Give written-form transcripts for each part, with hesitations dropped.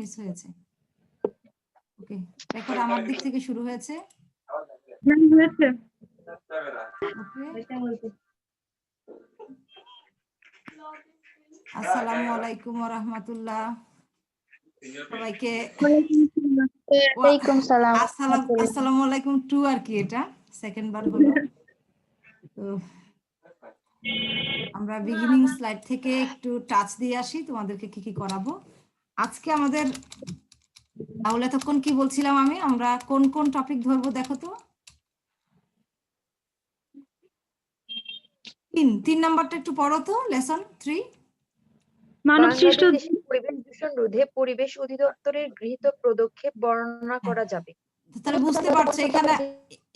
Miss হয়েছে? ওকে, record আমার দিক থেকে শুরু হয়েছে। আসসালামু আলাইকুম ওয়া রাহমাতুল্লাহ সবাইকে। ওয়ালাইকুম সালাম। আসসালামু আলাইকুম টু আর কি, এটা সেকেন্ড বার হলো। তো আমরা বিগিনিং স্লাইড থেকে একটু টাচ দিয়ে আসি তোমাদেরকে কি কি করাবো আজকে আমাদের। তাহলে এতক্ষণ কি বলছিলাম আমি, আমরা কোন কোন টপিক ধরবো দেখো তো। তিন নাম্বারটা একটু পড়ো তো, লেসন 3। বাংলাদেশের পরিবেশ দূষণ রোধে পরিবেশ অধিদপ্তরের গৃহীত পদক্ষেপ বর্ণনা করা যাবে। তাহলে বুঝতে পারছো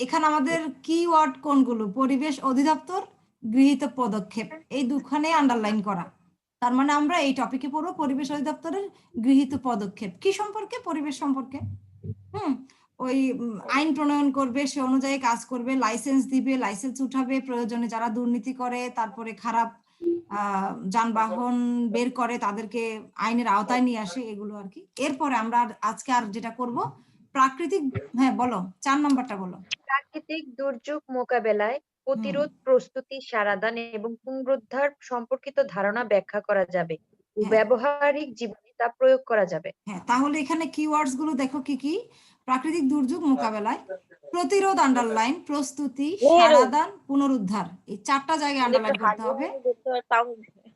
এখানে আমাদের কিওয়ার্ড কোনগুলো, পরিবেশ অধিদপ্তর, গৃহীত পদক্ষেপ, এই দুখানে আন্ডারলাইন করা। তার মানে আমরা এই টপিকে পড়বো পরিবেশ অধিদপ্তরের গৃহীত পদক্ষেপ কি সম্পর্কে, পরিবেশ সম্পর্কে। ওই আইন প্রণয়ন করবে, সে অনুযায়ী কাজ করবে, লাইসেন্স দিবে, লাইসেন্স উঠাবে, প্রয়োজনে যারা দুর্নীতি করে, তারপরে খারাপ যানবাহন বের করে তাদেরকে আইনের আওতায় নিয়ে আসে, এগুলো আর কি। এরপরে আমরা আজকে আর যেটা করব প্রাকৃতিক, হ্যাঁ বলো 4 নাম্বারটা বলো। প্রাকৃতিক দুর্যোগ মোকাবেলায় প্রতিরোধ, প্রস্তুতি, সারাদান এবং পুনরুদ্ধার সম্পর্কিত ধারণা ব্যাখ্যা করা যাবে ও ব্যবহারিক জীবনে তা প্রয়োগ করা যাবে। হ্যাঁ, তাহলে এখানে কিওয়ার্ডস গুলো দেখো কি কি। প্রাকৃতিক দুর্যোগ মোকাবেলায় প্রতিরোধ আন্ডারলাইন, প্রস্তুতি, সারাদান, পুনরুদ্ধার, এই 4টা জায়গায় আন্ডারলাইন করতে হবে।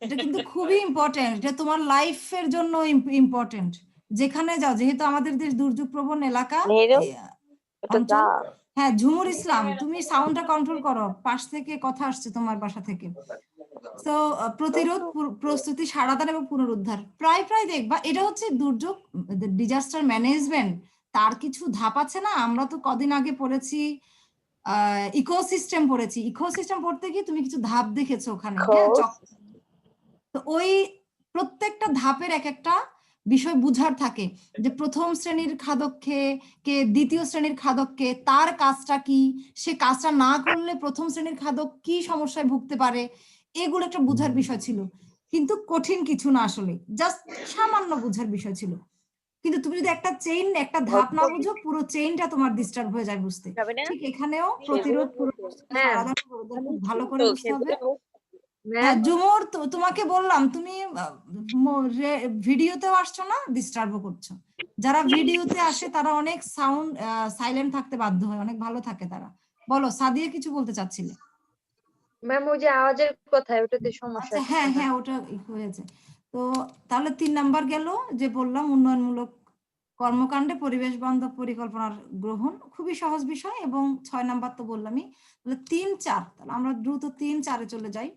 এটা কিন্তু খুবই ইম্পর্টেন্ট, এটা তোমার লাইফের জন্য ইম্পর্টেন্ট। যেখানে যাও, যেহেতু আমাদের দেশ দুর্যোগ প্রবণ এলাকা অঞ্চল। হ্যাঁ ঝুমুর ইসলাম, তুমি সাউন্ডটা কন্ট্রোল করো, পাশ থেকে কথা আসছে তোমার বাসা থেকে। তো প্রতিরোধ, প্রস্তুতি, সারাদান এবং পুনরুদ্ধার প্রায় দেখবা এটা হচ্ছে দুর্যোগ ডিজাস্টার ম্যানেজমেন্ট। তার কিছু ধাপ আছে না, আমরা তো কদিন আগে পড়েছি ইকোসিস্টেম পড়েছি। ইকোসিস্টেম পড়তে গিয়ে তুমি কিছু ধাপ দেখেছো ওখানে, হ্যাঁ। তো ওই প্রত্যেকটা ধাপের এক একটা বিষয় বুঝার থাকে, যে প্রথম শ্রেণীর খাদককে কে, দ্বিতীয় শ্রেণীর খাদককে, তার কাজটা কি, সে কাজটা না করলে প্রথম শ্রেণীর খাদক কি সমস্যায় ভুগতে পারে, এগুলো একটা বুঝার বিষয় ছিল। কিন্তু কঠিন কিছু না, আসলে জাস্ট সামান্য বুঝার বিষয় ছিল। কিন্তু তুমি যদি একটা চেইন, একটা ধাপ না বুঝো, পুরো চেইনটা তোমার ডিস্টার্ব হয়ে যায় বুঝতে। ঠিক এখানেও প্রতিরোধ, খুব ভালো করে বুঝতে হবে। হ্যাঁ জুমুর, তোমাকে বললাম তুমি ভিডিওতেও আসছো না, ডিস্টার্বও করছো। যারা ভিডিওতে আসে তারা অনেক সাউন্ড সাইলেন্ট থাকতে বাধ্য হয়, অনেক ভালো থাকে তারা। বলো, সাদিয়া কিছু বলতে চাচ্ছিলে? ম্যাম ওই যে আওয়াজের কথা, ওটাতে সমস্যা। আচ্ছা হ্যাঁ ওটা হয়েছে। তো তাহলে 3 নাম্বার গেল, যে বললাম উন্নয়নমূলক কর্মকাণ্ডে পরিবেশ বান্ধব পরিকল্পনার গ্রহণ, খুবই সহজ বিষয়। এবং 6 নাম্বার তো বললামই। তাহলে 3, 4, তাহলে আমরা দ্রুত 3, 4-এ চলে যাই।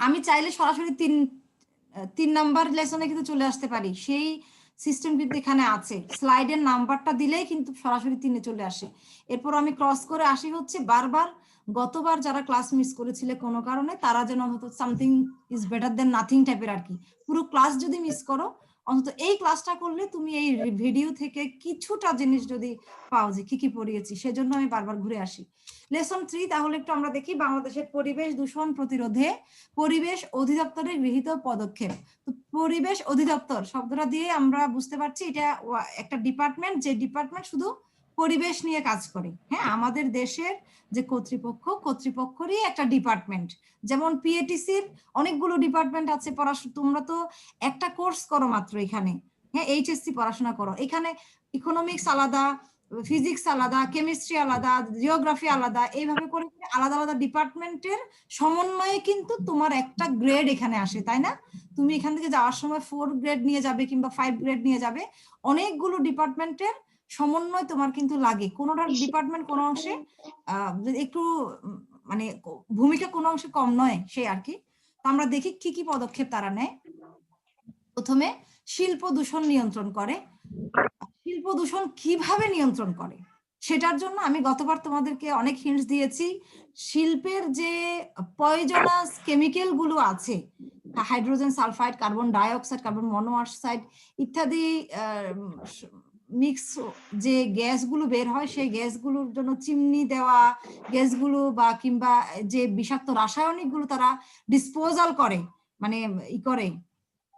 আমি চাইলে সরাসরি 3 নাম্বার লেসনে কিন্তু চলে আসতে পারি, সেই সিস্টেম কিন্তু এখানে আছে। স্লাইডের নাম্বারটা দিলেই কিন্তু সরাসরি 3-এ চলে আসে। এরপর আমি ক্রস করে আসি হচ্ছে বারবার, গতবার যারা ক্লাস মিস করেছিলে কোনো কারণে, তারা যেন অন্তত something is better then nothing টাইপের আর কি। পুরো ক্লাস যদি মিস করো, অন্তত এই ক্লাসটা করলে তুমি এই ভিডিও থেকে কিছুটা জিনিস যদি পাও যে কি কি পড়িয়েছি, সেজন্য আমি বারবার ঘুরে আসি। লেসন 3 তাহলে একটু আমরা দেখি, বাংলাদেশের পরিবেশ দূষণ প্রতিরোধে পরিবেশ অধিদপ্তরের গৃহীত পদক্ষেপ। তো পরিবেশ অধিদপ্তর শব্দটা দিয়ে আমরা বুঝতে পারছি এটা একটা ডিপার্টমেন্ট, যে ডিপার্টমেন্ট শুধু পরিবেশ নিয়ে কাজ করে। হ্যাঁ, আমাদের দেশের যে কর্তৃপক্ষেরই একটা ডিপার্টমেন্ট। যেমন পিএটিসির অনেকগুলো ডিপার্টমেন্ট আছে, তোমরা তো একটা কোর্স করো মাত্র এখানে, হ্যাঁ এইচএসসি পড়াশোনা করো। এখানে ইকোনমিক্স আলাদা, ফিজিক্স আলাদা, কেমিস্ট্রি আলাদা, জিওগ্রাফি আলাদা, এইভাবে করে আলাদা আলাদা ডিপার্টমেন্টের সমন্বয়ে কিন্তু তোমার একটা গ্রেড এখানে আসে, তাই না? তুমি এখান থেকে যাওয়ার সময় 4 গ্রেড নিয়ে যাবে কিংবা 5 গ্রেড নিয়ে যাবে। অনেকগুলো ডিপার্টমেন্টের সমন্বয় তোমার কিন্তু লাগে। কোনোটা ডিপার্টমেন্ট কোনো অংশে একটু মানে ভূমিকা কোনো অংশে কম নয়, সেই আর কি। তো আমরা দেখি কি কি পদক্ষেপ তারা নেয়। প্রথমে শিল্প দূষণ নিয়ন্ত্রণ করে। শিল্প দূষণ কিভাবে নিয়ন্ত্রণ করে? সেটার জন্য আমি গতবার তোমাদেরকে অনেক হিন্টস দিয়েছি। শিল্পের যে পয়জনাস কেমিক্যাল গুলো আছে, hydrogen sulphide, carbon dioxide, carbon monoxide ইত্যাদি মিক্স যে গ্যাসগুলো বের হয়, সেই গ্যাসগুলোর জন্য চিমনি দেওয়া গ্যাসগুলো বা কিংবা যে বিষাক্ত রাসায়নিক গুলো তারা ডিসপোজাল করে, মানে করে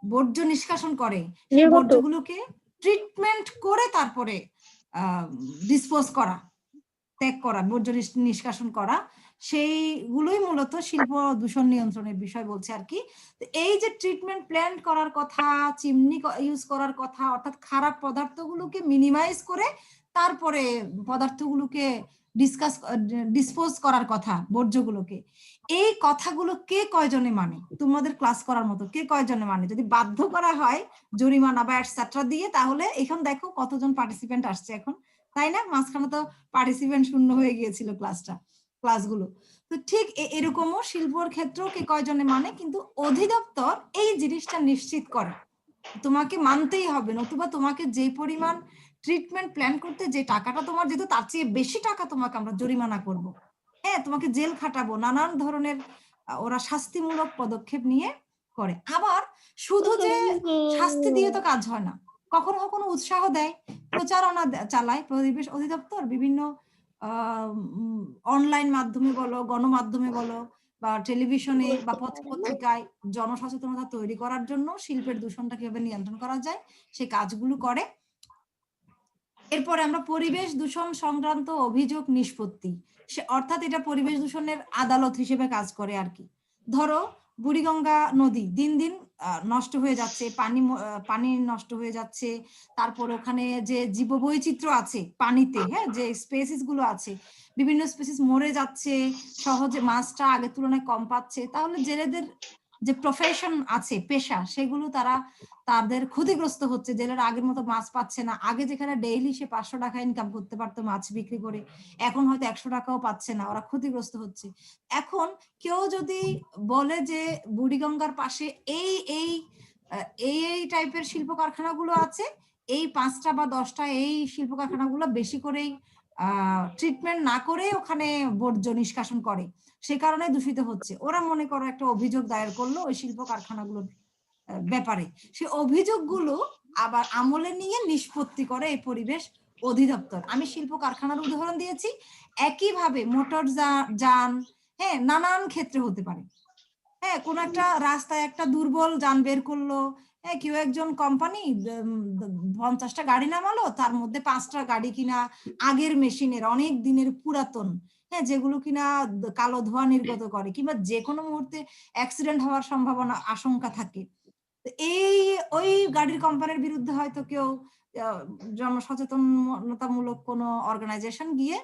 বর্জ্য নিষ্কাশন করে, সেই বর্জ্যগুলোকে ট্রিটমেন্ট করে তারপরে ডিসপোজ করা, ত্যাগ করা, বর্জ্য নিষ্কাশন করা, সেইগুলোই মূলত শিল্প দূষণ নিয়ন্ত্রণের বিষয় বলছে আর কি। এই যে ট্রিটমেন্ট প্ল্যান করার কথা, চিমনি ইউজ করার কথা, অর্থাৎ খারাপ পদার্থগুলোকে মিনিমাইজ করে তারপরে পদার্থগুলোকে ডিসপোজ করার কথা, বর্জ্যগুলোকে, এই কথাগুলো কে কয়জনে মানে? তোমাদের ক্লাস করার মতো কে কয়জনে মানে? যদি বাধ্য করা হয় জরিমানা বা এটসেট্রা দিয়ে, তাহলে এখন দেখো কতজন পার্টিসিপেন্ট আসছে এখন, তাই না? মাঝখানে তো পার্টিসিপেন্ট শূন্য হয়ে গিয়েছিল ক্লাসগুলো। তো ঠিক এরকমও শিল্পর ক্ষেত্রেও কে কয়জনে মানে, কিন্তু অধিদপ্তর এই জিনিসটা নিশ্চিত করে, তোমাকে মানতেই হবে, নতুবা তোমাকে যে পরিমাণ ট্রিটমেন্ট প্ল্যান করতে যে টাকাটা তোমার যেত, তার চেয়ে বেশি টাকা তোমাকে আমরা জরিমানা করব, হ্যাঁ, তোমাকে জেল খাটাবো, নানান ধরনের ওরা শাস্তিমূলক পদক্ষেপ নিয়ে করে। আবার শুধু যে শাস্তি দিয়ে তো কাজ হয় না, কখনো কখনো উৎসাহ দেয়, প্রচারণা চালায় পরিবেশ অধিদপ্তর, বিভিন্ন অনলাইন মাধ্যমে বলো, গণমাধ্যমে বলো, বা টেলিভিশনে বা পত্রিকায় জনসচেতনতা তৈরি করার জন্য শিল্পের দূষণটা কিভাবে নিয়ন্ত্রণ করা যায় সে কাজগুলো করে। এরপরে আমরা পরিবেশ দূষণ সংক্রান্ত অভিযোগ নিষ্পত্তি, অর্থাৎ এটা পরিবেশ দূষণের আদালত হিসেবে কাজ করে আর কি। ধরো বুড়িগঙ্গা নদী দিন দিন নষ্ট হয়ে যাচ্ছে, পানি নষ্ট হয়ে যাচ্ছে, তারপর ওখানে যে জীববৈচিত্র্য আছে পানিতে, হ্যাঁ, যে স্পেসিস গুলো আছে, বিভিন্ন স্পেসিস মরে যাচ্ছে, সহজে মাছটা আগের তুলনায় কম পাচ্ছে, তাহলে জেলেদের যে প্রফেশন আছে, পেশা, সেগুলো তাদের ক্ষতিগ্রস্ত হচ্ছে। জেলেরা আগের মতো মাছ পাচ্ছে না, আগে যেখানে ডেইলি সে 500 টাকা ইনকাম করতে পারতো মাছ বিক্রি করে, এখন হয়তো 100 টাকাও পাচ্ছে না, ওরা ক্ষতিগ্রস্ত হচ্ছে। এখন কেউ যদি বলে যে বুড়িগঙ্গার পাশে এই এই এই টাইপের শিল্প কারখানাগুলো আছে, এই 5টা বা 10টা এই শিল্প কারখানাগুলো বেশি করেই ট্রিটমেন্ট না করে ওখানে বর্জ্য নিষ্কাশন করে, সে কারণে দূষিত হচ্ছে, ওরা মনে করো একটা অভিযোগ দায়ের করলো ওই শিল্প কারখানাগুলোর ব্যাপারে, সে অভিযোগগুলো আবার আমলে নিয়ে নিষ্পত্তি করে এই পরিবেশ অধিদপ্তর। আমি শিল্প কারখানার উদাহরণ দিয়েছি, একইভাবে মোটর যান, হ্যাঁ, নানান ক্ষেত্রে হতে পারে। হ্যাঁ, কোন একটা রাস্তায় একটা দুর্বল যান বের করলো, হ্যাঁ, কেউ একজন কোম্পানি 50টা গাড়ি নামালো, তার মধ্যে 5টা গাড়ি কিনা আগের মেশিনের, অনেক দিনের পুরাতন, হ্যাঁ, যেগুলো কিনা কালো ধোঁয়া নির্গত করে, কিংবা যে কোনো মুহূর্তে অ্যাক্সিডেন্ট হওয়ার সম্ভাবনা, আশঙ্কা থাকে। এই ওই গাড়ির কোম্পানির বিরুদ্ধে হয়তো কেউ জনসচেতনতামূলক কোনো অর্গানাইজেশন গিয়ে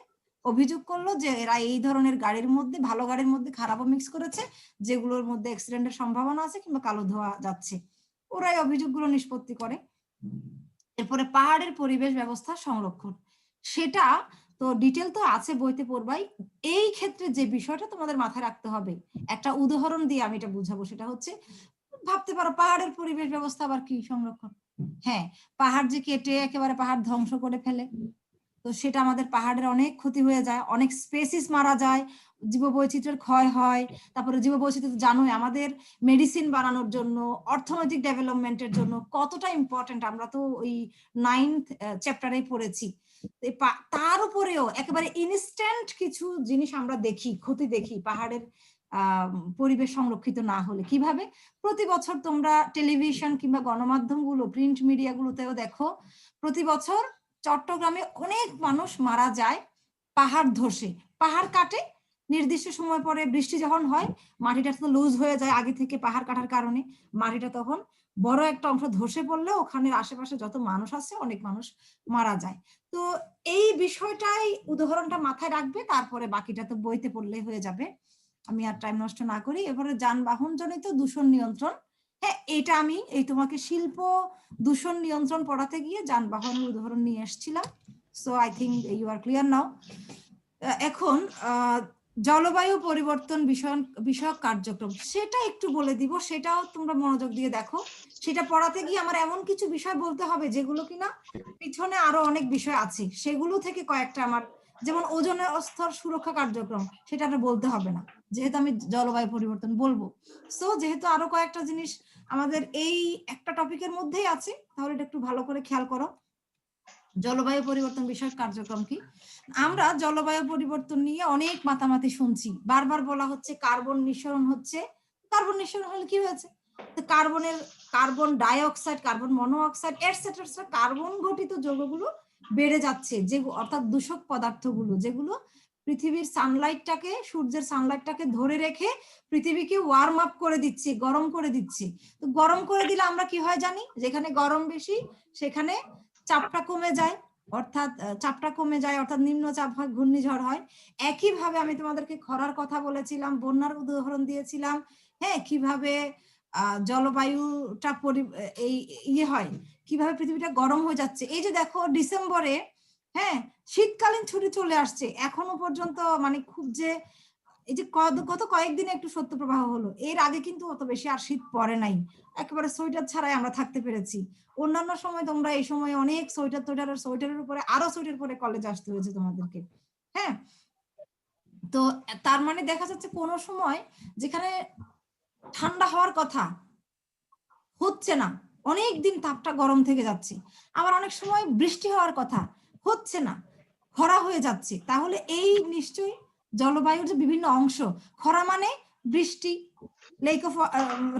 অভিযোগ করলো যে এরা এই ধরনের গাড়ির মধ্যে, ভালো গাড়ির মধ্যে খারাপও মিক্স করেছে, যেগুলোর মধ্যে অ্যাক্সিডেন্টের সম্ভাবনা আছে কিংবা কালো ধোঁয়া যাচ্ছে, ওরা এই অভিযোগগুলো নিষ্পত্তি করে। এরপরে পাহাড়ের পরিবেশ ব্যবস্থা সংরক্ষণ, সেটা তো ডিটেল তো আছে, বইতে পড়বাই। এই ক্ষেত্রে যে বিষয়টা তোমাদের মাথায় রাখতে হবে, একটা উদাহরণ দিয়ে আমি এটা বুঝাবো, সেটা হচ্ছে, ভাবতে পারো পাহাড়ের পরিবেশ ব্যবস্থা আবার কি সংরক্ষণ? হ্যাঁ, পাহাড় যে কেটে একেবারে পাহাড় ধ্বংস করে ফেলে, তো সেটা আমাদের পাহাড়ের অনেক ক্ষতি হয়ে যায়, অনেক স্পেসিস মারা যায়, জীববৈচিত্র্যের ক্ষয় হয়। তারপরে জীববৈচিত্র্য জানোই আমাদের মেডিসিন বানানোর জন্য, অর্থনৈতিক ডেভেলপমেন্টের জন্য কতটা ইম্পর্টেন্ট, আমরা তো ওই 9th চ্যাপ্টারে পড়েছি। তার উপরেও একেবারে ইনস্ট্যান্ট কিছু জিনিস আমরা দেখি, ক্ষতি দেখি পাহাড়ের পরিবেশ সংরক্ষিত না হলে। কিভাবে? প্রতি বছর তোমরা টেলিভিশন কিংবা গণমাধ্যমগুলো, প্রিন্ট মিডিয়াগুলোতেও দেখো, প্রতি বছর চট্টগ্রামে অনেক মানুষ মারা যায় পাহাড় ধসে। পাহাড় কাটে, নির্দিষ্ট সময় পরে বৃষ্টি যখন হয়, মাটিটা তো লুজ হয়ে যায় আগে থেকে পাহাড় কাটার কারণে, মাটিটা তখন বড় একটা অংশ ধসে পড়লে ওখানে আশেপাশে যত মানুষ আছে অনেক মানুষ মারা যায়। তো এই বিষয়টাই উদাহরণটা মাথায় রাখবে, তারপরে বাকিটা তো বইতে পড়লে হয়ে যাবে, আমি আর টাইম নষ্ট না করি। এবারে যানবাহন জনিত দূষণ নিয়ন্ত্রণ, হ্যাঁ, এটা আমি এই তোমাকে শিল্প দূষণ নিয়ন্ত্রণ পড়াতে গিয়ে যানবাহনের উদাহরণ নিয়ে এসেছিলাম। So I think you are clear now. এখন জলবায়ু পরিবর্তন বিষয়ক কার্যক্রম, সেটা একটু বলে দিব, সেটাও তোমরা মনোযোগ দিয়ে দেখো। সেটা পড়াতে গিয়ে আমার এমন কিছু বিষয় বলতে হবে যেগুলো কিনা পিছনে আরো অনেক বিষয় আছে, সেগুলো থেকে কয়েকটা আমার, যেমন ওজোন স্তর সুরক্ষা কার্যক্রম, সেটা আমার বলতে হবে না যেহেতু আমি জলবায়ু পরিবর্তন বলবো। সো যেহেতু আরো কয়েকটা জিনিস আমাদের এই একটা টপিকের মধ্যেই আছে, তাহলে এটা একটু ভালো করে খেয়াল করো। জলবায়ু পরিবর্তন বিষয়ক কার্যক্রম কি? আমরা জলবায়ু পরিবর্তন নিয়ে অনেক মাতামাতি শুনছি, বারবার বলা হচ্ছে কার্বন নিঃসরণ হচ্ছে। কার্বন নিঃসরণ হলে কি হয়েছে? Carbon die oxide, carbon monoxide etcetera, carbon ঘটিত যৌগগুলো বেড়ে যাচ্ছে, যে অর্থাৎ দূষক পদার্থগুলো যেগুলো পৃথিবীর সানলাইটটাকে, সূর্যের সানলাইটটাকে ধরে রেখে পৃথিবীকে ওয়ার্ম আপ করে দিচ্ছে, গরম করে দিচ্ছে। তো গরম করে দিলে আমরা কি হয় জানি, যেখানে গরম বেশি সেখানে চাপটা কমে যায়, অর্থাৎ নিম্নচাপ হয়, ঘূর্ণিঝড় হয়। একইভাবে আমি তোমাদেরকে খরার কথা বলেছিলাম, বন্যার উদাহরণ দিয়েছিলাম, হ্যাঁ, কিভাবে জলবায়ুটা এই ইয়ে হয়, কিভাবে পৃথিবীটা গরম হয়ে যাচ্ছে। এই যে দেখো ডিসেম্বরে, হ্যাঁ, শীতকালীন ছুটি চলে আসছে, এখনো পর্যন্ত মানে খুব যে এই যে গত কয়েকদিনে একটু শৈত্যপ্রবাহ হলো, এর আগে কিন্তু অত বেশি আর শীত পড়ে নাই, একেবারে সোয়েটার ছাড়াই আমরা থাকতে পেরেছি। অন্যান্য সময় তোমরা এই সময় অনেক সোয়েটারের উপরে আরো সোয়েটার পরে কলেজে আসতে হয়েছে তোমাদেরকে, হ্যাঁ। তো তার মানে দেখা যাচ্ছে কোন সময় যেখানে ঠান্ডা হওয়ার কথা হচ্ছে না, অনেক দিন তাপটা গরম থেকে যাচ্ছে, আবার অনেক সময় বৃষ্টি হওয়ার কথা হচ্ছে না, খরা হয়ে যাচ্ছে। তাহলে এই নিশ্চয়ই জলবায়ুর যে বিভিন্ন অংশ, খরা মানে বৃষ্টি, লেক অফ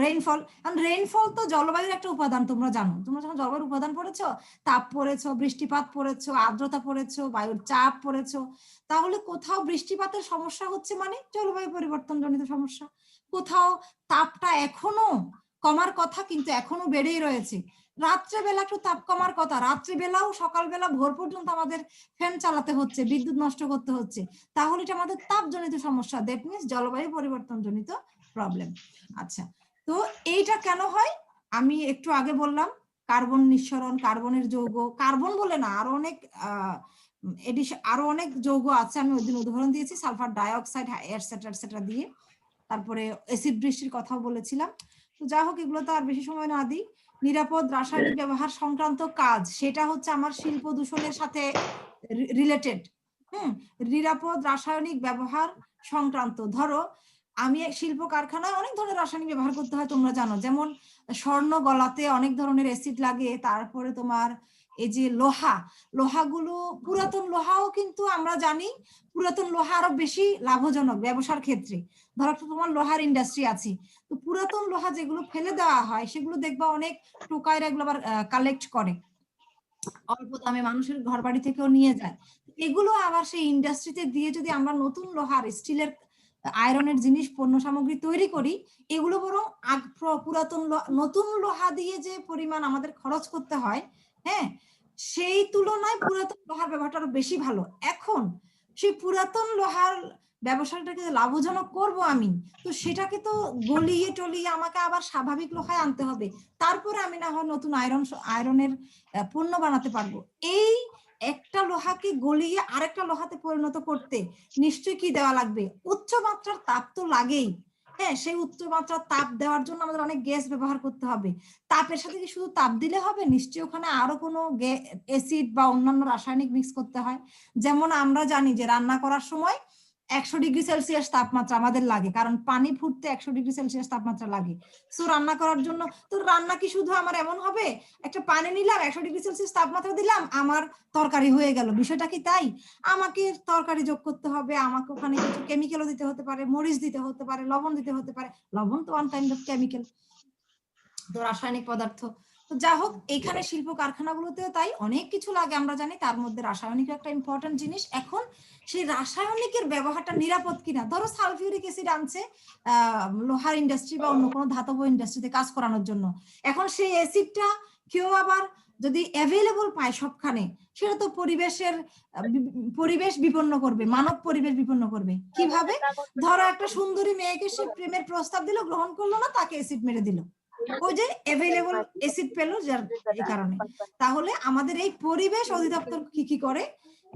রেইনফল, রেইনফল তো জলবায়ুর একটা উপাদান, তোমরা জানো। তোমরা যখন জলবায়ুর উপাদান পড়েছো, তাপ পড়েছো, বৃষ্টিপাত পড়েছো, আর্দ্রতা পড়েছো, বায়ুর চাপ পড়েছো, তাহলে কোথাও বৃষ্টিপাতের সমস্যা হচ্ছে মানে জলবায়ু পরিবর্তন জনিত সমস্যা। কোথাও তাপটা এখনো কমার কথা কিন্তু এখনো বেড়েই রয়েছে, রাত্রেবেলা একটু তাপ কমার কথা, রাত্রিবেলাও সকালবেলা ভোর পর্যন্ত আমাদের ফ্যান চালাতে হচ্ছে, বিদ্যুৎ নষ্ট করতে হচ্ছে, তাহলে এটা আমাদের তাপজনিত সমস্যা, দ্যাট মিনস জলবায়ু পরিবর্তন জনিত প্রবলেম। আচ্ছা, তো এইটা কেন হয় আমি একটু আগে বললাম, কার্বন নিঃসরণ, কার্বনের যৌগ, কার্বন বলে না, আরো অনেক যৌগ আছে, আমি ওই দিন উদাহরণ দিয়েছি, সালফার ডাইঅক্সাইড এটসেট্রা দিয়ে। তারপরে অ্যাসিড বৃষ্টির কথাও বলেছিলাম। তো যা হোক, এগুলো তো আর বেশি সময় না দিই। নিরাপদ রাসায়নিক ব্যবহার সংক্রান্ত কাজ, সেটা হচ্ছে আমার শিল্প দূষণের সাথে রিলেটেড। নিরাপদ রাসায়নিক ব্যবহার সংক্রান্ত, ধরো আমি শিল্প কারখানায় অনেক ধরনের রাসায়নিক ব্যবহার করতে হয়, তোমরা জানো, যেমন স্বর্ণ গলাতে অনেক ধরনের অ্যাসিড লাগে। তারপরে তোমার এই যে লোহাগুলো, পুরাতন লোহাও কিন্তু আমরা জানি পুরাতন লোহা আরো বেশি লাভজনক ব্যবসার ক্ষেত্রে। ধরো তোমার লোহার ইন্ডাস্ট্রি আছে, তো পুরাতন লোহা যেগুলো ফেলে দেওয়া হয় সেগুলো দেখবা অনেক টোকাইরা এগুলো আবার কালেক্ট করে, অল্প দামে মানুষের ঘর বাড়ি থেকেও নিয়ে যায়। এগুলো আবার সেই ইন্ডাস্ট্রিতে দিয়ে যদি আমরা নতুন লোহার, স্টিলের, আয়রনের জিনিস, পণ্য সামগ্রী তৈরি করি, এগুলো বরং নতুন লোহা দিয়ে যে পরিমাণ আমাদের খরচ করতে হয়, হ্যাঁ, সেই তুলনায় পুরাতন লোহার ব্যবহারটা আরো বেশি ভালো। এখন সেই পুরাতন লোহার ব্যবসাটাকে লাভজনক করব আমি, তো সেটাকে তো গলিয়ে টলিয়ে আমাকে আবার স্বাভাবিক লোহায় আনতে হবে, তারপরে আমি না হয় নতুন আয়রনের পণ্য বানাতে পারবো। এই একটা লোহাকে গলিয়ে আরেকটা লোহাতে পরিণত করতে নিশ্চয়ই কি দেওয়া লাগবে, উচ্চ মাত্রার তাপ তো লাগেই। হ্যাঁ, সেই উচ্চ মাত্রার তাপ দেওয়ার জন্য আমাদের অনেক গ্যাস ব্যবহার করতে হবে। তাপের সাথে কি শুধু তাপ দিলে হবে? নিশ্চয়ই ওখানে আরো কোনো অ্যাসিড বা অন্যান্য রাসায়নিক মিক্স করতে হয়। যেমন আমরা জানি যে রান্না করার সময় 100°C তাপমাত্রা আমাদের লাগে, কারণ পানি ফুটতে 100°C তাপমাত্রা লাগে। সো রান্না করার জন্য, তো রান্না কি শুধু আমার এমন হবে একটা পানি নিলাম, 100°C তাপমাত্রা দিলাম, আমার তরকারি হয়ে গেল? বিষয়টা কি তাই? আমাকে তরকারি যোগ করতে হবে, আমাকে ওখানে কিছু কেমিক্যালও দিতে হতে পারে, মরিচ দিতে হতে পারে, লবণ দিতে হতে পারে। লবণ তো ওয়ান কাইন্ড অফ কেমিক্যাল, তো রাসায়নিক পদার্থ। তো যা হোক, এখানে শিল্প কারখানাগুলোতেও তাই অনেক কিছু লাগে, আমরা জানি, তার মধ্যে রাসায়নিক একটা ইম্পর্টেন্ট জিনিস। এখন সেই রাসায়নিকের ব্যবহারটা নিরাপদ কিনা, ধরো সালফিউরিক অ্যাসিড আনছে লোহার ইন্ডাস্ট্রি বা অন্য কোনো ধাতব ইন্ডাস্ট্রিতে কাজ করানোর জন্য, এখন সেই অ্যাসিডটা কেউ আবার যদি অ্যাভেলেবল পায় সবখানে, সেটা তো পরিবেশ বিপন্ন করবে, মানব পরিবেশ বিপন্ন করবে। কিভাবে? ধরো একটা সুন্দরী মেয়েকে সে প্রেমের প্রস্তাব দিল, গ্রহণ করলো না, তাকে অ্যাসিড মেরে দিল, ওই যে অ্যাভেলেবল অ্যাসিড পেলো যার এই কারণে। তাহলে আমাদের এই পরিবেশ অধিদপ্তর কি করে,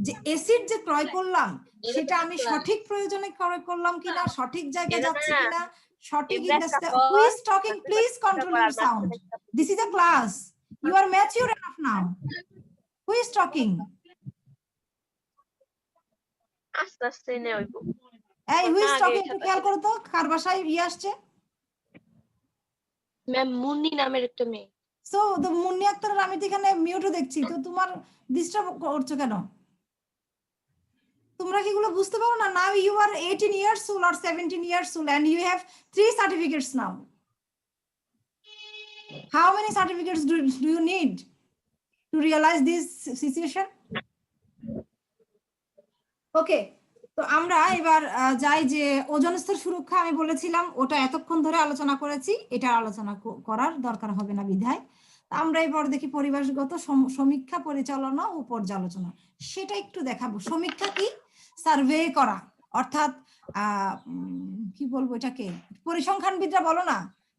যে অ্যাসিড যে ক্রয় করলাম সেটা আমি সঠিক প্রয়োজনে ক্রয় করলাম কিনা, সঠিক জায়গায় যাচ্ছে কিনা, সঠিক industry. Who is talking? Please control your sound. This is a class, you are mature enough now. Who is talking? আস্তে আস্তে নে হইব। এই হু ইজ টকিং একটু খেয়াল করো তো, কার বাসায় আসছে? ম্যাম মুন্নি নামের একটা মেয়ে। সো তো মুন্নি আক্তার, আমি তো এখানে মিউটও দেখছি, তো তোমার ডিস্টার্ব করছো কেন? তোমরা কি এগুলো বুঝতে পারো না? Now you are 18 years old or 17 years old and you have 3 certificates now. How many certificates do you need to realize this situation? ওকে, তো আমরা এবার যাই যে ওজোন স্তর সুরক্ষা আমি বলেছিলাম, ওটা এতক্ষণ ধরে আলোচনা করেছি, এটা আলোচনা করার দরকার হবে না বিধায় আমরা এবার দেখি পরিবেশগত সমীক্ষা, পরিচালনা ও পর্যালোচনা। সেটা একটু দেখাবো। সমীক্ষা কি? সার্ভে করা, অর্থাৎ কি বলবো এটাকে, পরিসংখ্যানবিদরা বলো না,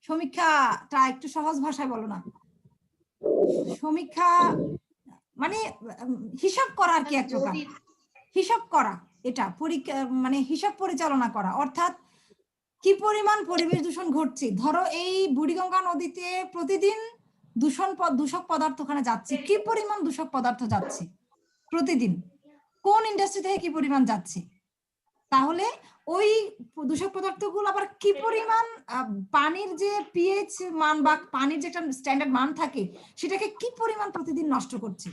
সমীক্ষাটা একটু সহজ ভাষায় বলো না। সমীক্ষা মানে হিসাব করা আর কি, এক প্রকার হিসাব করা। এটা পরীক্ষা মানে হিসাব পরিচালনা করা, অর্থাৎ কি পরিমাণ পরিবেশ দূষণ ঘটছে। ধরো এই বুড়িগঙ্গা নদীতে প্রতিদিন দূষক পদার্থ ওখানে যাচ্ছে, কি পরিমাণ দূষক পদার্থ যাচ্ছে প্রতিদিন, কোন ইন্ডাস্ট্রি থেকে কি পরিমাণ যাচ্ছে, তাহলে ওই দূষক পদার্থগুলো আবার কি পরিমাণ পানির যে পিএইচ মান বা পানির যে একটা স্ট্যান্ডার্ড মান থাকে সেটাকে কি পরিমাণ প্রতিদিন নষ্ট করছে,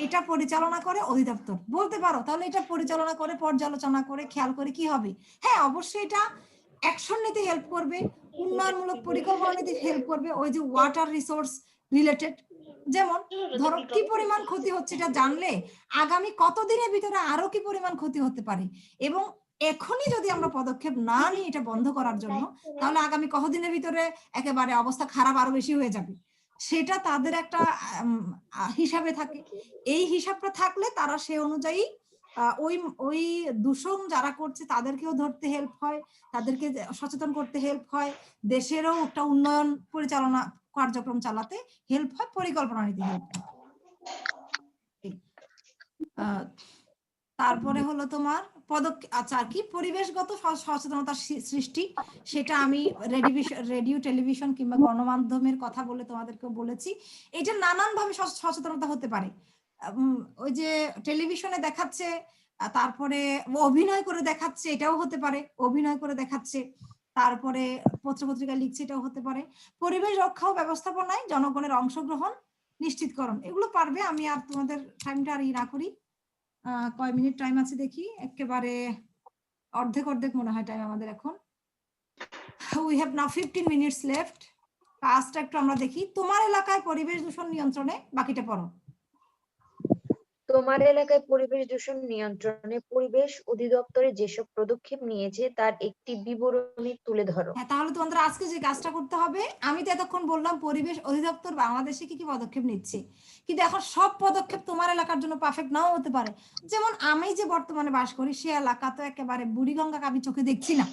এটা পরিচালনা করে অধিদপ্তর। বলতে পারো তাহলে এটা পরিচালনা করে, পর্যালোচনা করে, খেয়াল করে কি হবে। হ্যাঁ অবশ্যই এটা অ্যাকশন নিতে হেল্প করবে, উন্নয়নমূলক পরিকল্পনা নিতে হেল্প করবে, ওই যে ওয়াটার রিসোর্স রিলেটেড। যেমন ধরো কি পরিমাণ ক্ষতি হচ্ছে এটা জানলে আগামী কতদিনের ভিতরে আরো কি পরিমাণ ক্ষতি হতে পারে, এবং এখনই যদি আমরা পদক্ষেপ না নিই এটা বন্ধ করার জন্য, তাহলে আগামী কতদিনের ভিতরে একেবারে অবস্থা খারাপ আরো বেশি হয়ে যাবে, সেটা তাদের একটা হিসাবে থাকে। এই হিসাবটা থাকলে তারা সে অনুযায়ী ওই দূষণ যারা করছে তাদেরকেও ধরতে হেল্প হয়, তাদেরকে সচেতন করতে হেল্প হয়, দেশেরও একটা উন্নয়ন পরিচালনা কার্যক্রম চালাতে হেল্প হয়, পরিকল্পনা নিতে হেল্প হয়। তারপরে হলো তোমার পদক্ষেপ, আচ্ছা কি পরিবেশগত সচেতনতা সৃষ্টি, সেটা আমি রেডিও টেলিভিশন কিংবা গণমাধ্যমের কথা বলে তোমাদেরকে বলেছি। এটা নানান ভাবে সচেতনতা হতে পারে। ওই যে টেলিভিশনে দেখাচ্ছে, তারপরে অভিনয় করে দেখাচ্ছে, এটাও হতে পারে, অভিনয় করে দেখাচ্ছে, তারপরে পত্রপত্রিকায় লিখছে, এটাও হতে পারে। পরিবেশ রক্ষা ও ব্যবস্থাপনায় জনগণের অংশগ্রহণ নিশ্চিতকরণ, এগুলো পারবে। আমি আর তোমাদের টাইমটা আর না করি, কয় মিনিট টাইম আছে দেখি, একেবারে অর্ধেক মনে হয় টাইম আমাদের এখন। We have now 15 minutes left. কাজটা একটু আমরা দেখি। তোমার এলাকায় পরিবেশ দূষণ নিয়ন্ত্রণে, বাকিটা পড়ো। তোমার এলাকায় পরিবেশ দূষণ নিয়ন্ত্রণে পরিবেশ অধিদপ্তরে যেসব পদক্ষেপ নিয়েছে তার একটি বিবরণী তুলে ধরো। হ্যাঁ, তাহলে তোমাদের আজকে যে কাজটা করতে হবে, আমি তো এতক্ষণ বললাম পরিবেশ অধিদপ্তর বাংলাদেশে কি কি পদক্ষেপ নিচ্ছে, কিন্তু এখন সব পদক্ষেপ তোমার এলাকার জন্য পারফেক্ট নাও হতে পারে। যেমন আমি যে বর্তমানে বাস করি সে এলাকা তো একেবারে বুড়িগঙ্গাকে আমি চোখে দেখছি না,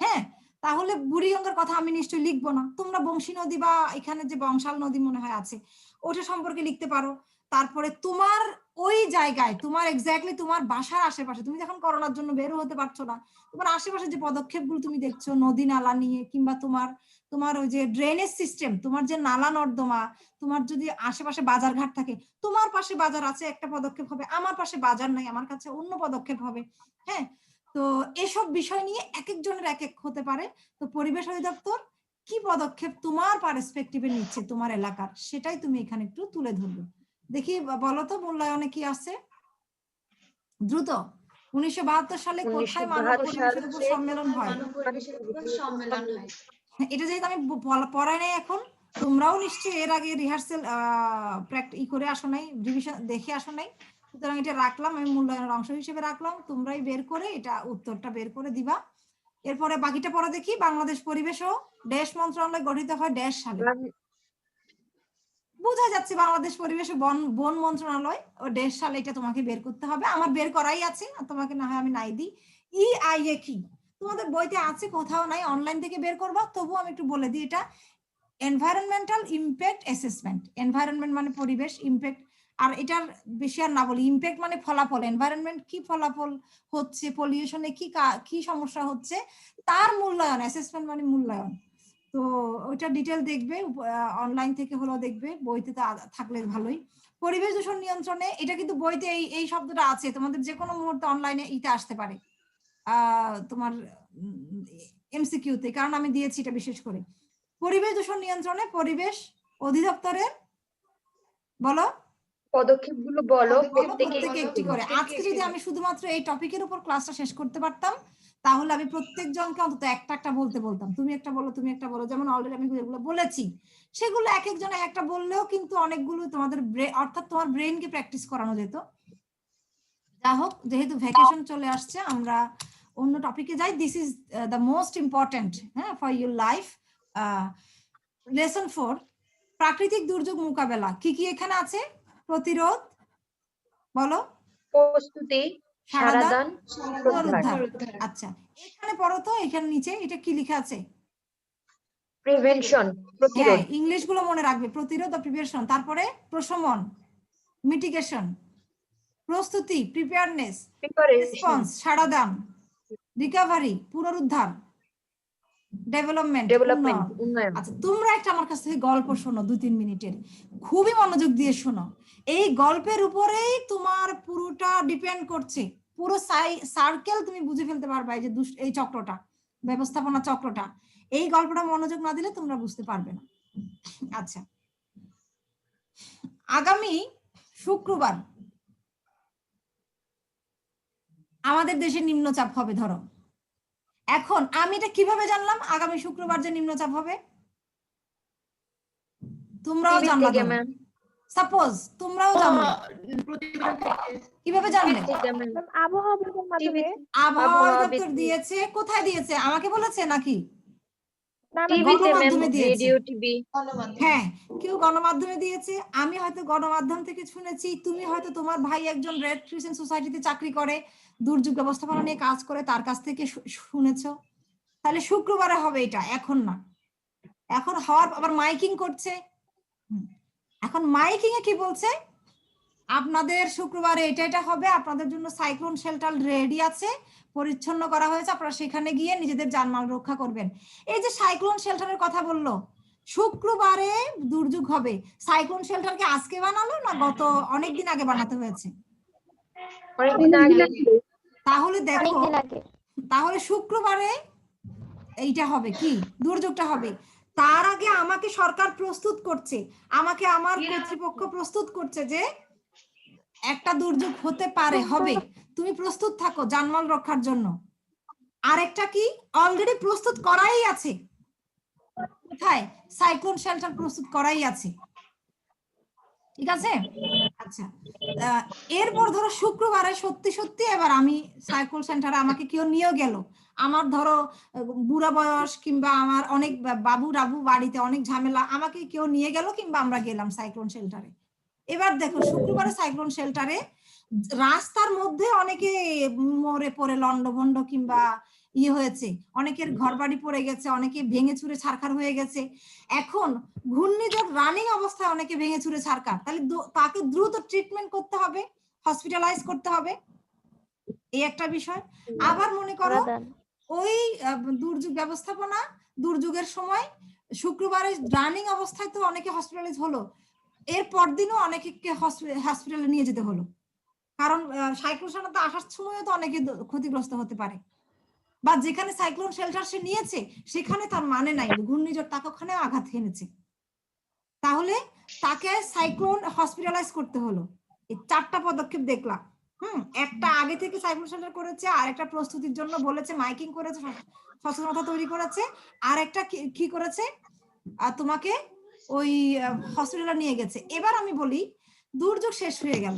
হ্যাঁ, তাহলে বুড়িগঙ্গার কথা আমি নিশ্চয়ই লিখবো না। তোমরা বংশী নদী বা এখানে যে বংশাল নদী মনে হয় আছে ওটা সম্পর্কে লিখতে পারো। তারপরে তোমার ওই জায়গায়, তোমার এক্স্যাক্টলি তোমার বাসার আশেপাশে, তুমি যখন করোনার জন্য বেরো হতে পারছো না, তোমার আশেপাশে যে পদক্ষেপগুলো তুমি দেখছো নদী নালা নিয়ে, কিংবা তোমার ওই যে ড্রেনেজ সিস্টেম, তোমার যে নালা নর্দমা, তোমার যদি আশেপাশে বাজার ঘাট থাকে, তোমার পাশে বাজার আছে একটা পদক্ষেপ হবে, আমার পাশে বাজার নাই আমার কাছে অন্য পদক্ষেপ হবে। হ্যাঁ, তো এসব বিষয় নিয়ে এক একজনের এক এক হতে পারে। তো পরিবেশ অধিদপ্তর কি পদক্ষেপ তোমার পার্সপেক্টিভে নিচ্ছে তোমার এলাকার, সেটাই তুমি এখানে একটু তুলে ধরবে। দেখি বলো তো মূল্যায়নে কি আছে দ্রুত। 1972 সালে কোথায় মানব পরিবেশের উপর সম্মেলন হয়? এটা যেহেতু আমি পড়াই নাই এখন, তোমরাও নিশ্চয়ই এর আগে রিহার্সেল করে আসো নাই, রিভিশন দেখে আসো নাই, সুতরাং এটা রাখলাম, আমি মূল্যায়নের অংশ হিসেবে রাখলাম। তোমরাই বের করে এটা উত্তরটা বের করে দিবা। এরপরে বাকিটা পড়া দেখি। বাংলাদেশ পরিবেশ ও ড্যাশ মন্ত্রণালয় গঠিত হয় ড্যাশ সালে। বোঝা যাচ্ছে বাংলাদেশ পরিবেশ ও বন মন্ত্রণালয় ও ড্যাশ সালে, এটা তোমাকে বের করতে হবে। আমার বের করাই আছে, তোমাকে না হয় আমি নাই দিই। EIA কি তোমাদের বইতে আছে, কোথাও নাই, অনলাইন থেকে বের করবা। তবু আমি একটু বলে দিই, এটা এনভায়রনমেন্টাল ইমপ্যাক্ট অ্যাসেসমেন্ট। এনভায়রনমেন্ট মানে পরিবেশ, ইমপ্যাক্ট আর এটার বেশি আর না বলি, ইমপ্যাক্ট মানে ফলাফল, এনভায়রনমেন্ট কি ফলাফল হচ্ছে, পলিউশনে কি সমস্যা হচ্ছে, তার মূল্যায়ন, অ্যাসেসমেন্ট মানে মূল্যায়ন। তো ওইটা ডিটেল দেখবে, অনলাইন থেকে হলেও দেখবে, বইতে তো থাকলে ভালোই। পরিবেশ দূষণ নিয়ন্ত্রণে, এটা কিন্তু বইতে এই শব্দটা আছে, তোমাদের যে কোনো মুহূর্তে অনলাইনে ইতে আসতে পারে, তোমার এমসিকিউতে, কারণ আমি দিয়েছি এটা বিশেষ করে। পরিবেশ দূষণ নিয়ন্ত্রণে পরিবেশ অধিদপ্তরের বলো পদক্ষেপগুলো বলো, প্রত্যেকে প্রত্যেকে একটি করে। আজকে যদি আমি শুধুমাত্র এই টপিকের উপর ক্লাসটা শেষ করতে পারতাম, তাহলে আমি প্রত্যেকজনকে অন্তত একটা বলতে বলতাম, তুমি একটা বলো, তুমি একটা বলো, যেমন অলরেডি আমি যেগুলো বলেছি সেগুলো এক একজনে একটা বললেও কিন্তু অনেকগুলো তোমাদের অর্থাৎ তোমার ব্রেনকে প্র্যাকটিস করানো যেত। যা হোক, যেহেতু ভ্যাকেশন চলে আসছে, আমরা অন্য টপিকে যাই। This is the most important, হ্যাঁ, ফর ইউর লাইফ। লেসন 4, প্রাকৃতিক দুর্যোগ মোকাবেলা। কি কি এখানে আছে? প্রতিরোধ, বলো, প্রস্তুতি, সারাদান, পুনরুদ্ধার। পুনরুদ্ধার, আচ্ছা, এখানে পড়ো তো, এখানে নিচে এটা কি লেখা আছে? প্রিভেনশন, হ্যাঁ, প্রতিরোধ, ইংলিশ গুলো মনে রাখবে, প্রতিরোধ ও প্রিভেনশন। তারপরে প্রশমন, মিটিগেশন, প্রস্তুতি, প্রিপেয়ারনেস, প্রিপারেশন, রেসপন্স, সাড়াদান, রিকভারি, পুনরুদ্ধার, ডেভেলপমেন্ট, ডেভেলপমেন্ট, উন্নয়ন। উন্নয়ন। আচ্ছা, তোমরা একটা আমার কাছ থেকে গল্প শোনো 2-3 মিনিটের, খুবই মনোযোগ দিয়ে শোনো। এই গল্পের উপরেই তোমার পুরোটা ডিপেন্ড করছে, পুরো সার্কেল তুমি বুঝে ফেলতে পারবে, এই যে এই চক্রটা, ব্যবস্থাপনা চক্রটা। এই গল্পটা মনোযোগ না দিলে তোমরা বুঝতে পারবে না। আচ্ছা, আগামী শুক্রবার আমাদের দেশে নিম্নচাপ হবে, ধরো। এখন আমি এটা কিভাবে জানলাম আগামী শুক্রবার যে নিম্নচাপ হবে? তোমরাও টিভি জানলা, থেকে ম্যাম, সাপোজ তোমরাও জানলে, কিভাবে জানলে? থেকে ম্যাম, আবহাওয়া বিভাগের টিভি, মাধ্যমে। আবহাওয়া দপ্তর আবহাওয়াবিদ, দিয়েছে। কোথায় দিয়েছে? আমাকে বলেছে নাকি না, না, টিভিতে ম্যাম, গণমাধ্যমে দিয়েছে? রেডিও, টিভি, হ্যাঁ, কেউ গণমাধ্যমে দিয়েছে, আমি হয়তো গণমাধ্যম থেকে শুনেছি, তুমি হয়তো তোমার ভাই একজন রেড ক্রিসেন্ট সোসাইটিতে চাকরি করে, দুর্যোগ ব্যবস্থাপনা নিয়ে কাজ করে, তার কাছ থেকে শুনেছো। তাহলে শুক্রবারে হবে এটা, এখন না। এখন হওয়ার আবার মাইকিং করছে। এখন মাইকিং এ কি বলছে? আপনাদের শুক্রবারে এটা হবে, আপনাদের জন্য সাইক্লোন শেল্টার রেডি আছে, পরিচ্ছন্ন করা হয়েছে, আপনারা সেখানে গিয়ে নিজেদের জানমাল রক্ষা করবেন। এই যে সাইক্লোন শেল্টারের কথা বললো, শুক্রবারে দুর্যোগ হবে, সাইক্লোন শেল্টার কি আজকে বানালো না গত অনেকদিন আগে বানাতে হয়েছে? অনেকদিন আগে। তাহলে দেখো, অনেকদিন আগে। তাহলে শুক্রবারে এইটা হবে, কি দুর্যোগটা হবে, তার আগে আমাকে সরকার প্রস্তুত করছে, আমাকে আমার কর্তৃপক্ষ প্রস্তুত করছে যে একটা দুর্যোগ হতে পারে, হবে, তুমি প্রস্তুত থাকো জানমাল রক্ষার জন্য। আরেকটা কি, অলরেডি প্রস্তুত করাই আছে, কোথায়? সাইক্লোন শেল্টার প্রস্তুত করাই আছে, ঠিক আছে? আচ্ছা, এরপর ধরো শুক্রবারে সত্যি সত্যি এবার আমি সাইক্লোন সেন্টারে আমাকে কেউ নিয়ে গেল, আমার ধরো বুড়া বয়স কিংবা আমার অনেক বাবু রাবু বাড়িতে অনেক ঝামেলা, আমাকে কেউ নিয়ে গেল কিংবা আমরা গেলাম সাইক্লোন শেল্টারে। এবার দেখো শুক্রবারে সাইক্লোন শেল্টারে রাস্তার মধ্যে অনেকে মরে পড়ে লন্ডভন্ড কিংবা হয়েছে, অনেকের ঘর বাড়ি পড়ে গেছে, অনেকে ভেঙে চুরে ছারখার হয়ে গেছে। এখন ঘূর্ণিঝড় রানিং অবস্থায় অনেকে ভেঙে চুরে ছারখার, তাহলে তাকে দ্রুত ট্রিটমেন্ট করতে হবে, হসপিটালাইজ করতে হবে, এই একটা বিষয়। আবার মনে করো ওই দুর্যোগ ব্যবস্থাপনা, দুর্যোগের সময় শুক্রবারে রানিং অবস্থায় তো অনেকে হসপিটালাইজ হলো, এর পরদিনও অনেকে হসপিটালে নিয়ে যেতে হলো, কারণ সাইক্লোন তো আসার সময়ও তো অনেকে ক্ষতিগ্রস্ত হতে পারে, বা যেখানে সাইক্লোন শেল্টার সে নিয়েছে সেখানে তার মানে নাই, ঘূর্ণিঝড় তাকে ওখানে আঘাত এনেছে, তাহলে তাকে সাইক্লোন হসপিটালাইজ করতে হলো। এই 4টা পদক্ষেপ দেখলাম। একটা আগে থেকে সাইক্লোন শেল্টার করেছে, আর একটা প্রস্তুতির জন্য বলেছে, মাইকিং করেছে, সচেতনতা তৈরি করেছে, আর একটা কি করেছে, তোমাকে ওই হসপিটালে নিয়ে গেছে। এবার আমি বলি, দুর্যোগ শেষ হয়ে গেল,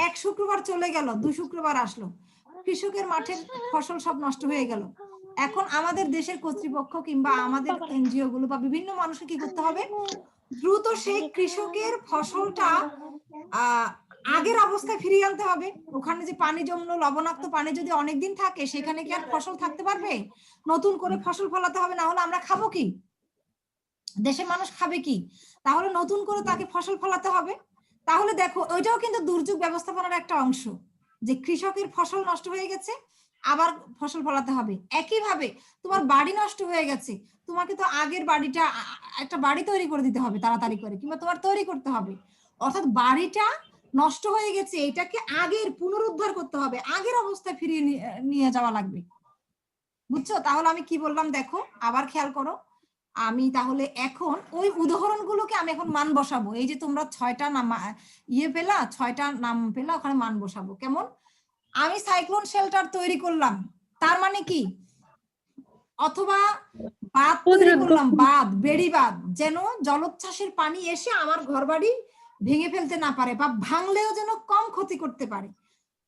এক শুক্রবার চলে গেল, 2 শুক্রবার আসলো, কৃষকের মাঠের ফসল সব নষ্ট হয়ে গেল। এখন আমাদের দেশের কর্তৃপক্ষ কিংবা আমাদের এনজিও গুলো বা বিভিন্ন মানুষকে কি করতে হবে, দ্রুত সেই কৃষকের ফসলটা আগের অবস্থায় ফিরিয়ে আনতে হবে। ওখানে যে পানি জমলো, লবণাক্ত পানি যদি অনেকদিন থাকে, সেখানে কি আর ফসল থাকতে পারবে? নতুন করে ফসল ফলাতে হবে, না হলে আমরা খাবো কি, দেশের মানুষ খাবে কি? তাহলে নতুন করে তাকে ফসল ফলাতে হবে। তাহলে দেখো ওইটাও কিন্তু দুর্যোগ ব্যবস্থাপনার একটা অংশ, যে কৃষকের ফসল নষ্ট হয়ে গেছে আবার ফসল ফলাতে হবে। একইভাবে তোমার বাড়ি নষ্ট হয়ে গেছে, তোমাকে তো আগের বাড়িটা একটা বাড়ি তৈরি করে দিতে হবে তাড়াতাড়ি করে, কিংবা তোমার তৈরি করতে হবে। অর্থাৎ বাড়িটা নষ্ট হয়ে গেছে, এটাকে আগের পুনরুদ্ধার করতে হবে, আগের অবস্থায় ফিরিয়ে নিয়ে যাওয়া লাগবে। বুঝছো? তাহলে আমি কি বললাম দেখো, আবার খেয়াল করো। আমি তাহলে এখন ওই উদাহরণগুলোকে আমি এখন মান বসাবো। এই যে তোমরা 6টা নাম পেলা, 6টা নাম পেলা, ওখানে মান বসাবো। কেমন? আমি সাইক্লোন শেল্টার তৈরি করলাম, তার মানে কি? অথবা বাঁধ তৈরি করলাম, বাঁধ, বেড়ি বাঁধ, যেন জলোচ্ছ্বাসের পানি এসে আমার ঘরবাড়ি ভেঙে ফেলতে না পারে, বা ভাঙলেও যেন কম ক্ষতি করতে পারে।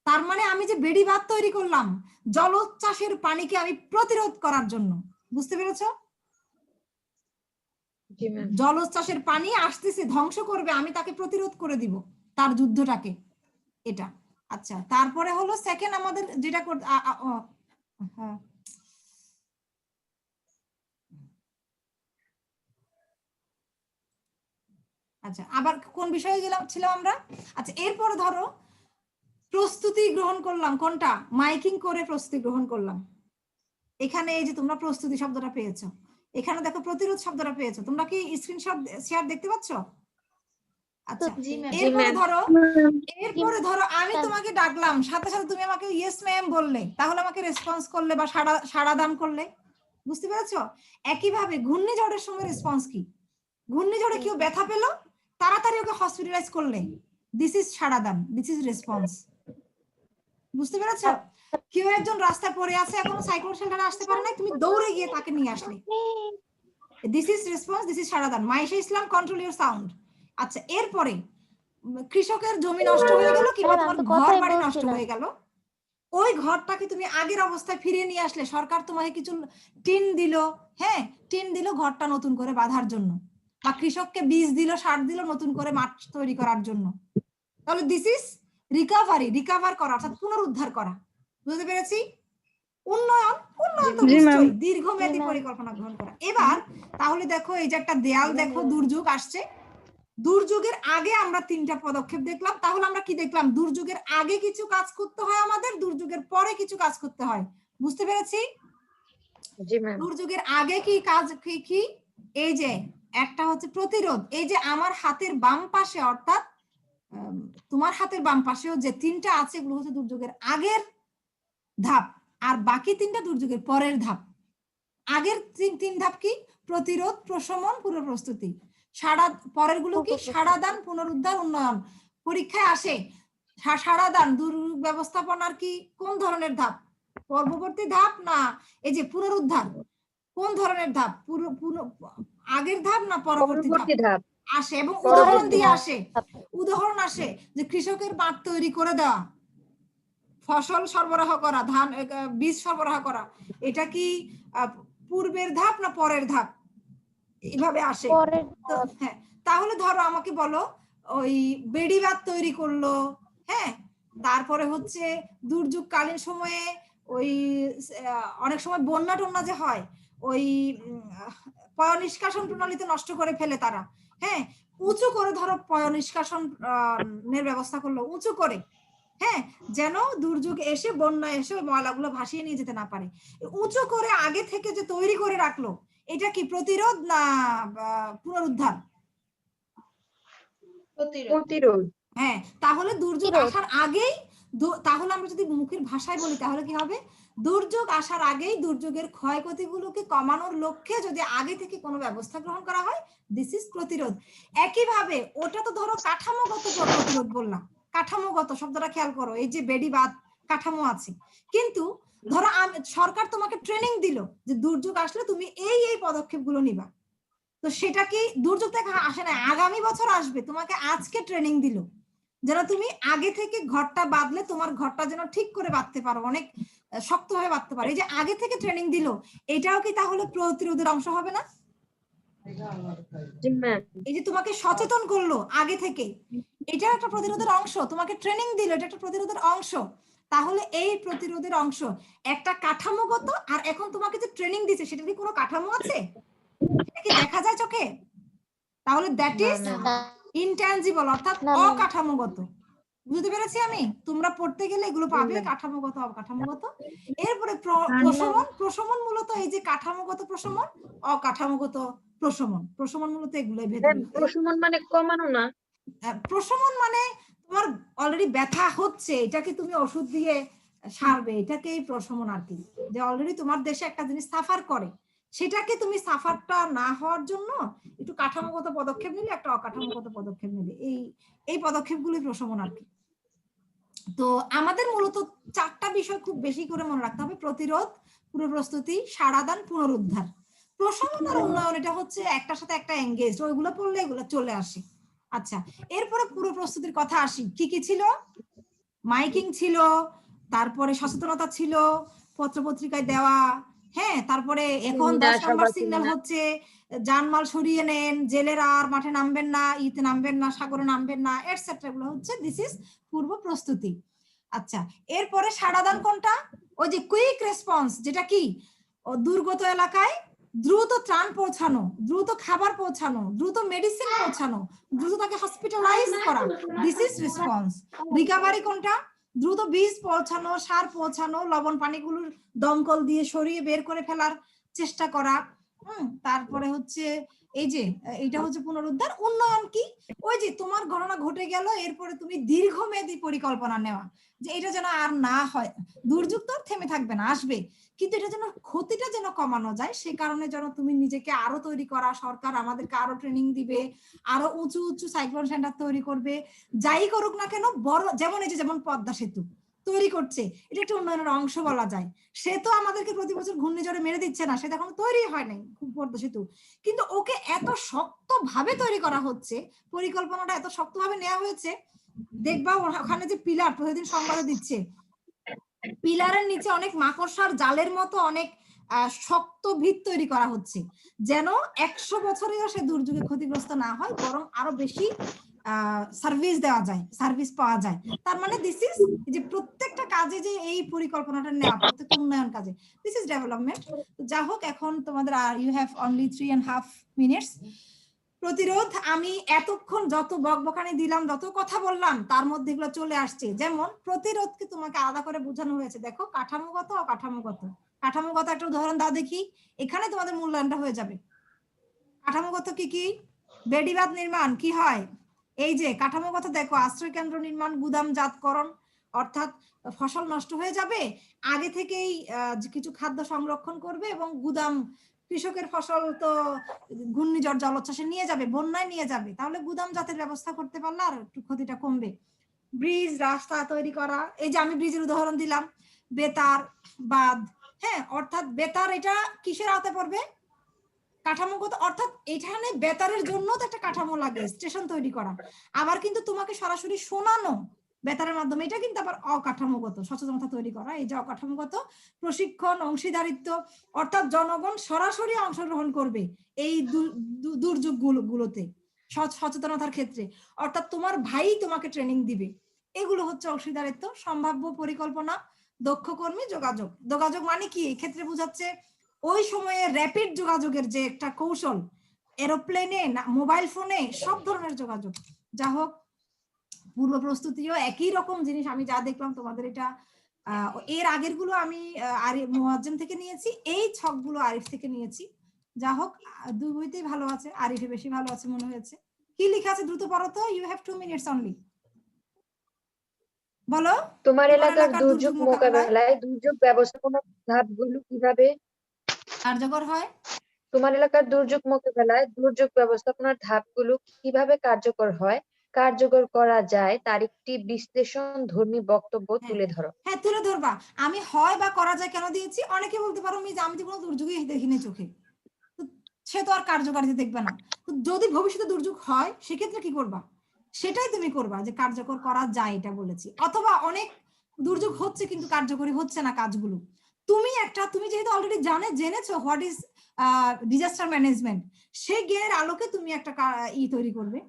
তার মানে আমি যে বেড়ি বাঁধ তৈরি করলাম জলোচ্ছ্বাসের পানিকে আমি প্রতিরোধ করার জন্য। বুঝতে পেরেছো? জি ম্যাম। জলোচ্ছ্বাসের পানি আসতেছে, ধ্বংস করবে, আমি তাকে প্রতিরোধ করে দিব তার যুদ্ধটাকে, এটা। আচ্ছা, তারপরে হলো সেকেন্ড আমাদের যেটা হ্যাঁ, আচ্ছা আবার কোন বিষয়ে ছিলাম আমরা? আচ্ছা, এরপরে ধরো প্রস্তুতি গ্রহণ করলাম, কোনটা? মাইকিং করে প্রস্তুতি গ্রহণ করলাম। এখানে এই যে তোমরা প্রস্তুতি শব্দটা পেয়েছো, এখানে দেখো প্রতিরোধ শব্দটা পেয়েছো। তোমরা কি স্ক্রিনশট শেয়ার দেখতে পাচ্ছ? আচ্ছা, এরপরে ধরো আমি তোমাকে ডাকলাম, সাথে সাথে তুমি আমাকে ইয়েস ম্যাম বললে, তাহলে আমাকে রেসপন্স করলে বা সাড়া দান করলে। বুঝতে পেরেছো? একইভাবে ঘূর্ণিঝড়ের সময় রেসপন্স কি? ঘূর্ণিঝড়ে কেউ ব্যথা পেলো, তাড়াতাড়ি ওকে হসপিটালাইজ করলে, দিস ইজ সাড়া দান, দিস ইজ রেসপন্স। বুঝতে পেরেছো? কেউ একজন রাস্তায় পড়ে আছে, এখনো সাইক্লোন শেল্টারে আসতে পারে নাই, তুমি দৌড়ে গিয়ে তাকে নিয়ে আসলে, this is response, this is সাড়া দান। মাইশা ইসলাম, কন্ট্রোল ইউর সাউন্ড। আচ্ছা, এরপরে কৃষকের জমি নষ্ট হয়ে গেল, কিংবা তোমার ঘর বাড়ি নষ্ট হয়ে গেল, ওই ঘরটাকে তুমি আগের অবস্থায় ফিরিয়ে নিয়ে আসলে, সরকার তোমাকে কিছু টিন দিল, হ্যাঁ টিন দিল ঘরটা নতুন করে বাঁধার জন্য, বা কৃষককে বীজ দিল, সার দিল নতুন করে মাঠ তৈরি করার জন্য। তাহলে দিস ইজ রিকভারি, রিকভার করা, অর্থাৎ পুনরুদ্ধার করা। বুঝতে পেরেছি? উন্নয়ন, উন্নয়ন তো নিশ্চয়ই দীর্ঘমেয়াদী পরিকল্পনা গ্রহণ করা। এবার তাহলে দেখো এই যে একটা দেয়াল, দেখো দুর্যোগ আসছে। দুর্যোগের আগে আমরা 3টা পদক্ষেপ দেখলাম। তাহলে আমরা কি দেখলাম? দুর্যোগের আগে কিছু কাজ করতে হয় আমাদের, দুর্যোগের পরে কিছু কাজ করতে হয়। বুঝতে পেরেছি? জি ম্যাম। দুর্যোগের আগে কি কাজ কি? এই যে একটা হচ্ছে প্রতিরোধ। এই যে আমার হাতের বাম পাশে, অর্থাৎ তোমার হাতের বাম পাশেও যে 3টা আছে, এগুলো হচ্ছে দুর্যোগের আগের ধাপ, আর বাকি 3টা দুর্যোগের পরের ধাপ। আগের 3 ধাপ কি? প্রতিরোধ, প্রশমন, পূর্ব প্রস্তুতি। পরের গুলো কি? সাড়া দান, পুনরুদ্ধার, উন্নয়ন। পরীক্ষায় আসে সাড়া দান দুর্যোগ ব্যবস্থাপনার কি কোন ধরনের ধাপ? পূর্ববর্তী ধাপ না এই যে পুনরুদ্ধার? কোন ধরনের ধাপ? আগের ধাপ না পরবর্তী ধাপ আসে? এবং উদাহরণ দিয়ে আসে, উদাহরণ আসে যে কৃষকের মাঠ তৈরি করে দেওয়া, ফসল সরবরাহ করা, ধান বীজ সরবরাহ করা, এটা কি পূর্বের ধাপ না পরের ধাপ? এইভাবে আসে। হ্যাঁ, তাহলে ধরো আমাকে বলো, ওই বেড়ি বাঁধ তৈরি করলো, হ্যাঁ, তারপরে হচ্ছে দুর্যোগকালীন সময়ে ওই অনেক সময় বন্যা টন্যা যে হয়, ওই পয় নিষ্কাশন প্রণালীতে নষ্ট করে ফেলে তারা, হ্যাঁ, উঁচু করে ধরো পয় নিষ্কাশন এর ব্যবস্থা করলো উঁচু করে, হ্যাঁ, যেন দুর্যোগ এসে, বন্যা এসে ওই ময়লাগুলো ভাসিয়ে নিয়ে যেতে না পারে। উঁচু করে আগে থেকে যে তৈরি করে রাখলো, এটা কি প্রতিরোধ না পুনরুদ্ধার? প্রতিরোধ। হ্যাঁ, তাহলে দুর্যোগ আসার আগেই, তাহলে আমরা যদি মুখের ভাষায় বলি তাহলে কি হবে? দুর্যোগ আসার আগেই দুর্যোগের ক্ষয়ক্ষতিগুলোকে কমানোর লক্ষ্যে যদি আগে থেকে কোনো ব্যবস্থা গ্রহণ করা হয়, দিস ইজ প্রতিরোধ। একইভাবে ওটা তো ধরো কাঠামোগত প্রতিরোধ বললাম, কাঠামোগত শব্দটা খেয়াল করো, এই যে বেড়ি বাঁধ কাঠামো আছে, কিন্তু ধরো সরকার তোমাকে ট্রেনিং দিল যে দুর্যোগ আসলে তুমি এই এই পদক্ষেপগুলো নিবা, তো সেটা কি দুর্যোগ থেকে আসে না, আগামী বছর আসবে, তোমাকে আজকে ট্রেনিং দিল যেন তুমি আগে থেকে ঘরটা বাঁধলে তোমার ঘরটা যেন ঠিক করে বাঁধতে পারো, অনেক শক্তভাবে বাঁধতে পারো। এই যে আগে থেকে ট্রেনিং দিল, এটাও কি তাহলে প্রতিরোধের অংশ হবে না? এই যে তোমাকে সচেতন করলো আগে থেকে, এটাও একটা প্রতিরোধের অংশ। তোমাকে ট্রেনিং দিল, এটা একটা প্রতিরোধের অংশ। তাহলে এই প্রতিরোধের অংশ একটা কাঠামোগত, আর এখন তোমাকে যে ট্রেনিং দিচ্ছে সেটা কি কোনো কাঠামো আছে? এটা কি দেখা যায় চোখে? তাহলে দ্যাট ইজ ইনট্যাঞ্জিবল অর্থাৎ না, ম্যাম। অকাঠামোগত। বুঝতে পেরেছি আমি? তোমরা পড়তে গেলে এগুলো পাবে, ম্যাম। কাঠামোগত অকাঠামোগত। এরপরে ম্যাম। প্রশমন মূলত এই যে কাঠামোগত প্রশমন, অকাঠামোগত প্রশমন মূলত এগুলোই ম্যাম, ভেতরে। প্রশমন মানে কমানো না? প্রশমন মানে তোমার অলরেডি ব্যথা হচ্ছে, এটাকে তুমি ওষুধ দিয়ে সারবে, এটাকেই প্রশমন আর কি। যে অলরেডি তোমার দেশে একটা জিনিস সাফার করে, সেটাকে তুমি সাফারটা না হওয়ার জন্য একটু কাঠামোগত পদক্ষেপ নিলে, একটা অকাঠামোগত পদক্ষেপ নিলে, এই পদক্ষেপগুলি প্রশমন আর কি। তো আমাদের মূলত 4টা বিষয় খুব বেশি করে মনে রাখতে হবে: প্রতিরোধ, পূর্ব প্রস্তুতি, সাড়াদান, পুনরুদ্ধার। প্রশমন আর উন্নয়ন এটা হচ্ছে একটার সাথে একটা এঙ্গেজ, ওইগুলো পড়লে এগুলো চলে আসে। আচ্ছা, এরপরে পূর্ব প্রস্তুতির কথা আসি। কি কি ছিল? মাইকিং ছিল, তারপরে সচেতনতা ছিল, পত্রপত্রিকায় দেওয়া, হ্যাঁ, তারপরে এখন 10 নম্বর সিগন্যাল হচ্ছে জানমাল সরিয়ে নেন, জেলেরা আর মাঠে নামবেন না, ইতে নামবেন না, সাগরে নামবেন না, এটসেট্রা। এগুলো হচ্ছে দিস ইজ পূর্ব প্রস্তুতি। আচ্ছা, এরপরে সাড়াদান কোনটা? ওই যে কুইক রেসপন্স, যেটা কি দুর্গত এলাকায় দ্রুত ত্রাণ পৌঁছানো, দ্রুত খাবার পৌঁছানো, দ্রুত মেডিসিন পৌঁছানো, দ্রুত তাকে হসপিটালাইজ করা, দিস ইজ রেসপন্স। রিকভারি কোনটা? দ্রুত বীজ পৌঁছানো, সার পৌঁছানো, লবণ পানিগুলোর দমকল দিয়ে সরিয়ে বের করে ফেলার চেষ্টা করা। তারপরে হচ্ছে এই যে এইটা হচ্ছে পুনরুদ্ধার। উন্নয়ন কি? ওই যে তোমার ঘটনা ঘটে গেল, এরপরে তুমি দীর্ঘমেয়াদী পরিকল্পনা নেওয়া, যে এটা যেন আর না হয়। দুর্যোগ তো থেমে থাকবে না, আসবে, কিন্তু এটা যেন ক্ষতিটা যেন কমানো যায়, সে কারণে যেন তুমি নিজেকে আরো তৈরি করা, সরকার আমাদেরকে আরো ট্রেনিং দিবে, আরো উঁচু উঁচু সাইক্লোন সেন্টার তৈরি করবে। যাই করুক না কেন, বড় যেমন এই যে যেমন পদ্মা সেতু তৈরি করছে, এটা একটা উন্নয়নের অংশ বলা যায়। সে তো আমাদেরকে প্রতি বছর ঘূর্ণিঝড়ে মেরে দিচ্ছে না, সেটা এখনো তৈরি হয় নাই পদ্মা সেতু, কিন্তু ওকে এত শক্ত ভাবে তৈরি করা হচ্ছে, পরিকল্পনাটা এত শক্ত ভাবে নেওয়া হয়েছে। দেখবা ওখানে যে পিলার প্রতিদিন সংবাদে দিচ্ছে, পিলারের নিচে অনেক মাকড়সার জালের মতো অনেক শক্ত ভিত তৈরি করা হচ্ছে, যেন 100 বছরেও সে দুর্যোগে ক্ষতিগ্রস্ত না হয়, বরং আরো বেশি সার্ভিস দেওয়া যায়, সার্ভিস পাওয়া যায়। তার মানে দিস ইজ যে প্রত্যেকটা কাজে যে এই পরিকল্পনাটা নেওয়া, প্রত্যেকটা উন্নয়ন কাজে, দিস ইজ ডেভেলপমেন্ট। যা হোক, এখন তোমাদের ইউ হ্যাভ অনলি 3.5 মিনিটস। প্রতিরোধ, আমি এতক্ষণ যত বকবকানি দিলাম, যত কথা বললাম, তার মধ্যে এগুলো চলে আসছে। যেমন প্রতিরোধকে তোমাকে আলাদা করে বোঝানো হয়েছে, দেখো কাঠামোগত, অকাঠামোগত। কাঠামোগত একটা উদাহরণ দাও দেখি, এখানে তোমাদের মূল্যায়নটা হয়ে যাবে। কাঠামোগত কি কি? বেড়িবাঁধ নির্মাণ কি হয়? এই যে কাঠামোগত দেখো, আশ্রয় কেন্দ্র নির্মাণ, গুদামজাতকরণ, অর্থাৎ ফসল নষ্ট হয়ে যাবে, আগে থেকেই কিছু খাদ্য সংরক্ষণ করবে, এবং গুদাম, কৃষকের ফসল তো ঘূর্ণিঝড় জলোচ্ছ্বাসে নিয়ে যাবে, বন্যায় নিয়ে যাবে, তাহলে গুদাম জাতের ব্যবস্থা করতে পারলে আর একটু ক্ষতিটা কমবে। ব্রিজ, রাস্তা তৈরি করা, এই যে আমি ব্রিজের উদাহরণ দিলাম, বেতার, বাঁধ, হ্যাঁ, অর্থাৎ বেতার এটা কিসের আওতায় পড়বে? কাঠামোগত, অর্থাৎ এখানে বেতারের জন্য তো একটা কাঠামো লাগে, স্টেশন তৈরি করা। আবার কিন্তু তোমাকে সরাসরি শোনানো বেতারের মাধ্যমে, এটা কিন্তু আবার অকাঠামোগত, সচেতনতা তৈরি করা, এই যে অকাঠামোগত। প্রশিক্ষণ, অংশীদারিত্ব, অর্থাৎ জনগণ সরাসরি অংশগ্রহণ করবে এই দুর্যোগ গুলোতে সচেতনতার ক্ষেত্রে, অর্থাৎ তোমার ভাই তোমাকে ট্রেনিং দিবে। এগুলো হচ্ছে অংশীদারিত্ব। সম্ভাব্য পরিকল্পনা, দক্ষ কর্মী, যোগাযোগ। যোগাযোগ মানে কি? এই ক্ষেত্রে বোঝাচ্ছে ওই সময়ে র্যাপিড যোগাযোগের যে একটা কৌশল, এরোপ্লেনে, মোবাইল ফোনে, সব ধরনের যোগাযোগ। যা হোক, পূর্ব প্রস্তুতিও একই রকম জিনিস। আমি যা দেখলাম তোমাদের এটা, এর আগের গুলো আমি মুয়াজ্জেম থেকে নিয়েছি, এই ছকগুলো আরিফ থেকে নিয়েছি। যা হোক, দুই বইতেই ভালো আছে, আরিফে বেশি ভালো আছে মনে হয়েছে। কি লেখা আছে দ্রুত পড়ো তো, ইউ হ্যাভ 2 মিনিটস অনলি। বলো, তোমার এলাকার দুর্যোগ মোকাবেলায় দুর্যোগ ব্যবস্থাপনার ধাপগুলো কিভাবে কার্যকর হয়? তোমার এলাকার দুর্যোগ মোকাবেলায় দুর্যোগ ব্যবস্থাপনার ধাপগুলো কিভাবে কার্যকর হয়, কার্যকর করা যায়, তার একটি বিশ্লেষণ ধর্মী বক্তব্য তুলে ধরো। হ্যাঁ, তুলে ধরবা। আমি হয় বা করা যায় কেন দিয়েছি, অনেকে বলতে পারো যে আমি তো কোনো দুর্যোগই দেখিনি চোখে, সে তো আর কার্যকারিতা দেখবে না। তো যদি ভবিষ্যতে দুর্যোগ হয়, সেক্ষেত্রে কি করবা? সেটাই তুমি করবা, যে কার্যকর করা যায়, এটা বলেছি। অথবা অনেক দুর্যোগ হচ্ছে কিন্তু কার্যকরী হচ্ছে না কাজগুলো, তুমি যেহেতু অলরেডি জেনেছো হোয়াট ইজ ডিজাস্টার ম্যানেজমেন্ট, সেই জ্ঞানের আলোকে তুমি একটা তৈরি করবে,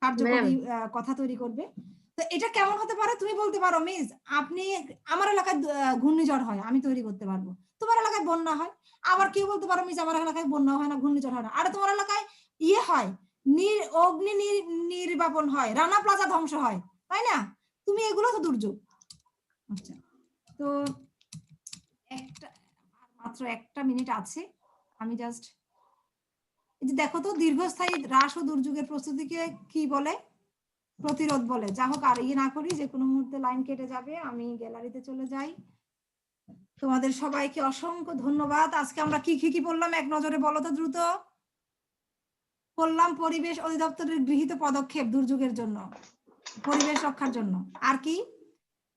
কার্যকরী কথা তৈরি করবে। তো এটা কেমন হতে পারে? তুমি বলতে পারো, মিস আপনি, আমার এলাকায় ঘূর্ণিঝড় হয়, আমি তৈরি করতে পারবো। তোমার এলাকায় বন্যা হয়, আবার কেউ বলতে পারো, মিস আমার এলাকায় বন্যা হয় না, ঘূর্ণিঝড় হয় না। আর তোমার এলাকায় হয়, অগ্নি নির্বাপন হয়, রানা প্লাজা ধ্বংস হয়, তাই না? তুমি এগুলো তো দুর্যোগ। আচ্ছা, তো মাত্র একটা মিনিট আছে, আমি জাস্ট এই যে দেখো তো, দীর্ঘস্থায়ী হ্রাস ও দুর্যোগের প্রস্তুতিকে কি বলে? প্রতিরোধ বলে। যা হোক, আর ইয়ে না করি, যে কোনো মুহূর্তে লাইন কেটে যাবে, আমি গ্যালারিতে চলে যাই। তোমাদের সবাইকে অসংখ্য ধন্যবাদ। আজকে আমরা কি কি পড়লাম এক নজরে বলো তো দ্রুত। বললাম পরিবেশ অধিদপ্তরের গৃহীত পদক্ষেপ দুর্যোগের জন্য, পরিবেশ রক্ষার জন্য। আর কি?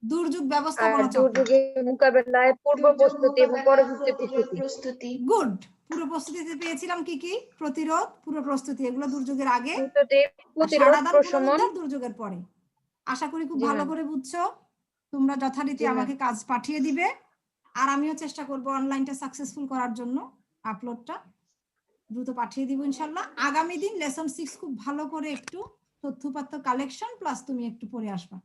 দুর্যোগ আর ব্যবস্থাপনা চক্র। দুর্যোগের মোকাবেলায় পূর্ব প্রস্তুতি এবং পরবর্তী প্রস্তুতি। গুড। পূর্ব প্রস্তুতিতে পেয়েছিলাম কি কি? প্রতিরোধ, পূর্ব প্রস্তুতি, এগুলো দুর্যোগের আগে, প্রতিরোধ, সারাদান, প্রশমন। পুনরুদ্ধার দুর্যোগের পরে। আশা করি খুব জি ভালো ম্যাম। করে বুঝছো। তোমরা যথারীতি জি ম্যাম। আমাকে কাজ পাঠিয়ে দিবে, আর আমিও চেষ্টা করব অনলাইনটা সাকসেসফুল করার জন্য। আপলোডটা দ্রুত পাঠিয়ে দিব ইনশাল্লাহ। আগামী দিন লেসন 6 খুব ভালো করে একটু তথ্যপাত্র কালেকশন প্লাস তুমি একটু পড়ে আসবা।